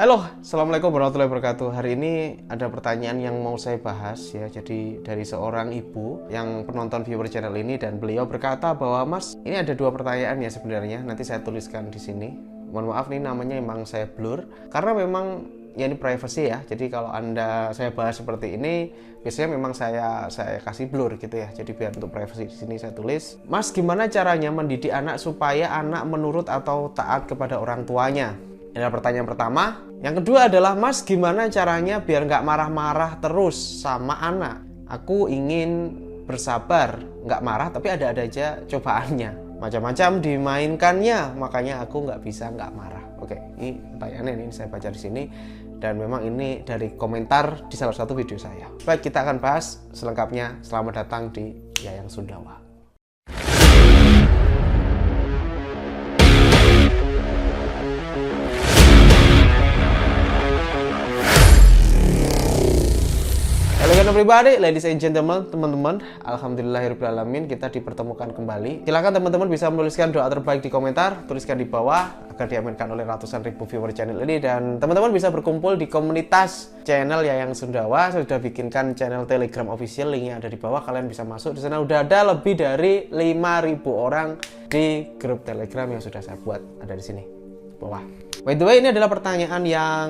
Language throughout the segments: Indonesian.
Halo, Assalamualaikum warahmatullahi wabarakatuh. Hari ini ada pertanyaan yang mau saya bahas ya. Jadi dari seorang ibu yang penonton viewer channel ini, dan beliau berkata bahwa Mas, ini ada dua pertanyaan ya sebenarnya. Nanti saya tuliskan di sini. Mohon maaf nih, namanya emang saya blur karena memang ya ini privacy ya. Jadi kalau saya bahas seperti ini, biasanya memang saya kasih blur gitu ya. Jadi biar untuk privacy di sini saya tulis, Mas, gimana caranya mendidik anak supaya anak menurut atau taat kepada orang tuanya? Ini adalah pertanyaan pertama. Yang kedua adalah, Mas, gimana caranya biar nggak marah-marah terus sama anak? Aku ingin bersabar, nggak marah, tapi ada aja cobaannya. Macam-macam dimainkannya, makanya aku nggak bisa nggak marah. Oke, ini pertanyaannya ini saya baca di sini. Dan memang ini dari komentar di salah satu video saya. Baik, kita akan bahas selengkapnya. Selamat datang di Yayang Sundawa. Hello everybody, ladies and gentlemen, teman-teman. Alhamdulillahirrahmanirrahim, kita dipertemukan kembali. Silakan teman-teman bisa menuliskan doa terbaik di komentar, tuliskan di bawah agar diaminkan oleh ratusan ribu viewer channel ini. Dan teman-teman bisa berkumpul di komunitas channel Yayang Sundawa. Saya sudah bikinkan channel Telegram official, linknya ada di bawah. Kalian bisa masuk di sana. Udah ada lebih dari 5.000 orang di grup Telegram yang sudah saya buat, ada di sini bawah. By the way, ini adalah pertanyaan yang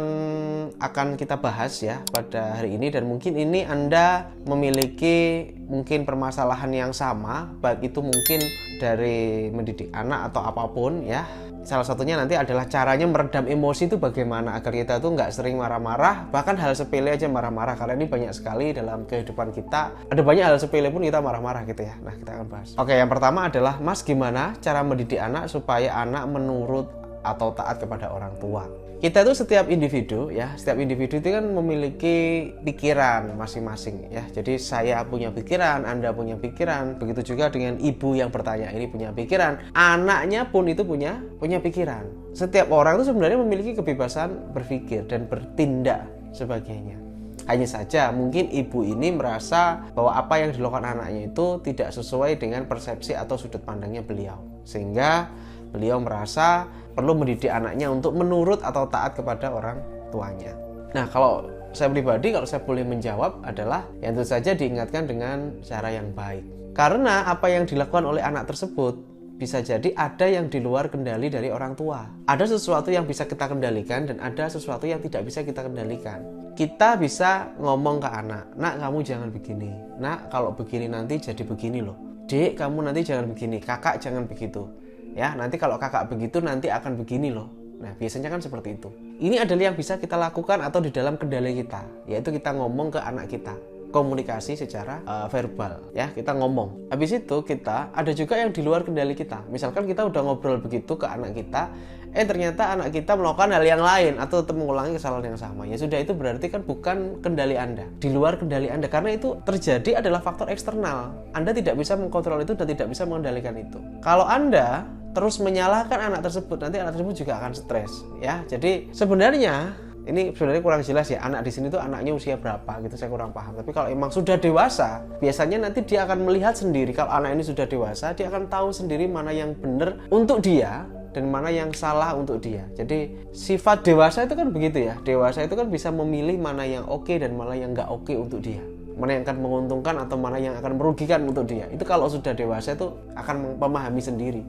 akan kita bahas ya pada hari ini, dan mungkin ini Anda memiliki mungkin permasalahan yang sama, baik itu mungkin dari mendidik anak atau apapun ya. Salah satunya nanti adalah caranya meredam emosi itu bagaimana agar kita tuh nggak sering marah-marah, bahkan hal sepele aja marah-marah, karena ini banyak sekali dalam kehidupan kita. Ada banyak hal sepele pun kita marah-marah gitu ya. Nah, kita akan bahas. Oke, yang pertama adalah, Mas, gimana cara mendidik anak supaya anak menurut atau taat kepada orang tua? Kita itu setiap individu itu kan memiliki pikiran masing-masing ya. Jadi saya punya pikiran, Anda punya pikiran, begitu juga dengan ibu yang bertanya ini punya pikiran, anaknya pun itu punya pikiran. Setiap orang itu sebenarnya memiliki kebebasan berpikir dan bertindak sebagainya. Hanya saja mungkin ibu ini merasa bahwa apa yang dilakukan anaknya itu tidak sesuai dengan persepsi atau sudut pandangnya beliau, sehingga beliau merasa perlu mendidik anaknya untuk menurut atau taat kepada orang tuanya. Nah, kalau saya pribadi, kalau saya boleh menjawab adalah yang tentu saja diingatkan dengan cara yang baik. Karena apa yang dilakukan oleh anak tersebut bisa jadi ada yang di luar kendali dari orang tua. Ada sesuatu yang bisa kita kendalikan dan ada sesuatu yang tidak bisa kita kendalikan. Kita bisa ngomong ke anak, Nak, kamu jangan begini. Nak, kalau begini nanti jadi begini loh. Dek, kamu nanti jangan begini. Kakak jangan begitu. Ya, nanti kalau kakak begitu nanti akan begini loh. Nah, biasanya kan seperti itu. Ini adalah yang bisa kita lakukan atau di dalam kendali kita, yaitu kita ngomong ke anak kita. Komunikasi secara verbal ya, kita ngomong. Habis itu kita ada juga yang di luar kendali kita. Misalkan kita udah ngobrol begitu ke anak kita, ternyata anak kita melakukan hal yang lain atau tetap mengulangi kesalahan yang sama. Ya sudah, itu berarti kan bukan kendali Anda, di luar kendali Anda, karena itu terjadi adalah faktor eksternal. Anda tidak bisa mengkontrol itu dan tidak bisa mengendalikan itu. Kalau Anda terus menyalahkan anak tersebut, nanti anak tersebut juga akan stres ya. Jadi sebenarnya ini kurang jelas ya, anak di sini tuh anaknya usia berapa gitu, saya kurang paham. Tapi kalau emang sudah dewasa, biasanya nanti dia akan melihat sendiri. Kalau anak ini sudah dewasa, dia akan tahu sendiri mana yang benar untuk dia dan mana yang salah untuk dia. Jadi sifat dewasa itu kan begitu ya. Dewasa itu kan bisa memilih mana yang oke dan mana yang nggak oke untuk dia, mana yang akan menguntungkan atau mana yang akan merugikan untuk dia. Itu kalau sudah dewasa itu akan memahami sendiri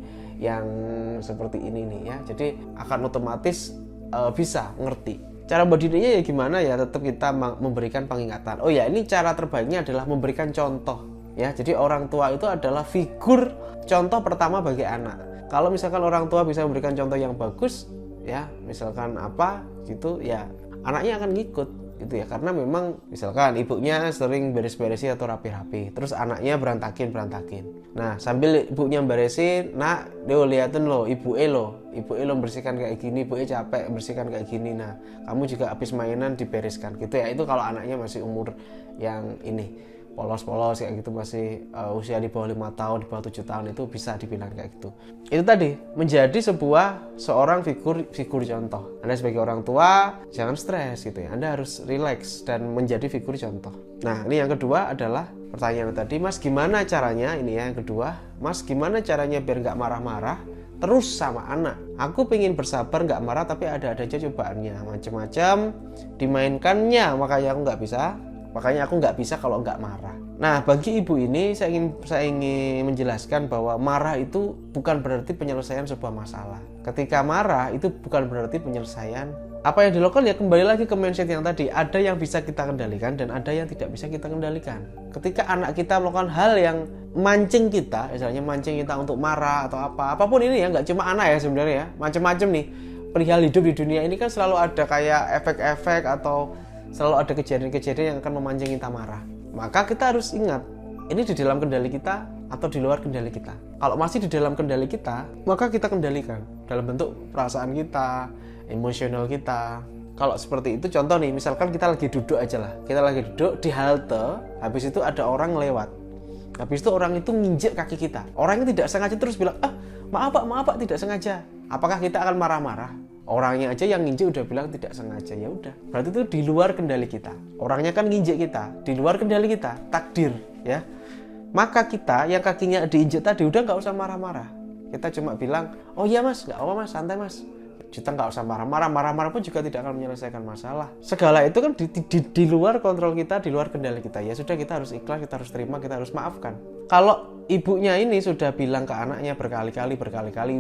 yang seperti ini nih ya. Jadi akan otomatis bisa ngerti. Cara mendidiknya ya gimana ya, tetap kita memberikan pengingatan. Oh ya, ini cara terbaiknya adalah memberikan contoh ya. Jadi orang tua itu adalah figur contoh pertama bagi anak. Kalau misalkan orang tua bisa memberikan contoh yang bagus ya, misalkan apa gitu ya, anaknya akan ngikut gitu ya. Karena memang misalkan ibunya sering beres-beresin atau rapi-rapi, terus anaknya berantakin. Nah, sambil ibunya beresin, Nak, liatin lo ibu lo bersihkan kayak gini, ibu capek bersihkan kayak gini. Nah, kamu juga habis mainan dibereskan gitu ya. Itu kalau anaknya masih umur yang ini polos-polos kayak gitu, masih usia di bawah 5 tahun, di bawah 7 tahun, itu bisa dibilang kayak gitu. Itu tadi menjadi seorang figur contoh. Anda sebagai orang tua jangan stres gitu ya. Anda harus relax dan menjadi figur contoh. Nah, ini yang kedua adalah pertanyaan tadi, Mas, gimana caranya, ini ya yang kedua, Mas, gimana caranya biar nggak marah-marah terus sama anak. Aku pengen bersabar, nggak marah, tapi ada aja cobaannya, macam-macam dimainkannya, makanya aku nggak bisa kalau nggak marah. Nah, bagi ibu ini saya ingin menjelaskan bahwa marah itu bukan berarti penyelesaian sebuah masalah. Ketika marah itu bukan berarti penyelesaian. Apa yang dilakukan ya kembali lagi ke mindset yang tadi. Ada yang bisa kita kendalikan dan ada yang tidak bisa kita kendalikan. Ketika anak kita melakukan hal yang mancing kita, misalnya mancing kita untuk marah atau apapun ini ya, nggak cuma anak ya sebenarnya ya, macam-macam nih. Perihal hidup di dunia ini kan selalu ada kayak efek-efek atau selalu ada kejadian-kejadian yang akan memancing kita marah. Maka kita harus ingat, ini di dalam kendali kita atau di luar kendali kita. Kalau masih di dalam kendali kita, maka kita kendalikan dalam bentuk perasaan kita, emosional kita. Kalau seperti itu, contoh nih, misalkan kita lagi duduk aja lah, kita lagi duduk di halte, habis itu ada orang lewat, habis itu orang itu nginjek kaki kita, orangnya tidak sengaja terus bilang, maaf pak tidak sengaja. Apakah kita akan marah-marah? Orangnya aja yang nginjek udah bilang tidak sengaja, ya udah, berarti itu di luar kendali kita. Orangnya kan nginjek kita, di luar kendali kita, takdir ya. Maka kita yang kakinya diinjek tadi udah nggak usah marah-marah, kita cuma bilang, oh iya mas, nggak apa mas, santai mas. Kita nggak usah marah-marah pun juga tidak akan menyelesaikan masalah. Segala itu kan di luar kontrol kita, di luar kendali kita. Ya sudah, kita harus ikhlas, kita harus terima, kita harus maafkan. Kalau ibunya ini sudah bilang ke anaknya berkali-kali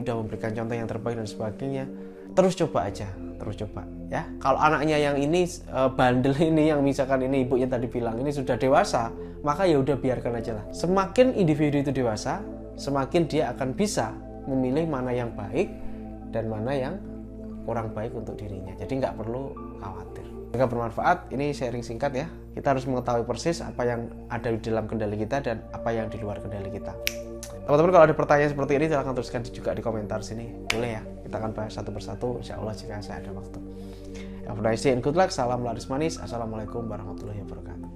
udah memberikan contoh yang terbaik dan sebagainya, terus coba aja, terus coba ya. Kalau anaknya yang ini bandel ini, yang misalkan ini ibunya tadi bilang ini sudah dewasa, maka ya udah biarkan aja lah. Semakin individu itu dewasa, semakin dia akan bisa memilih mana yang baik dan mana yang kurang baik untuk dirinya. Jadi nggak perlu khawatir. Jika bermanfaat, ini sharing singkat ya. Kita harus mengetahui persis apa yang ada di dalam kendali kita dan apa yang di luar kendali kita. Teman-teman, kalau ada pertanyaan seperti ini silahkan tuliskan juga di komentar sini. Boleh ya, kita akan bahas satu persatu insya Allah jika saya ada waktu. Have a nice day and good luck. Salam laris manis. Assalamualaikum warahmatullahi wabarakatuh.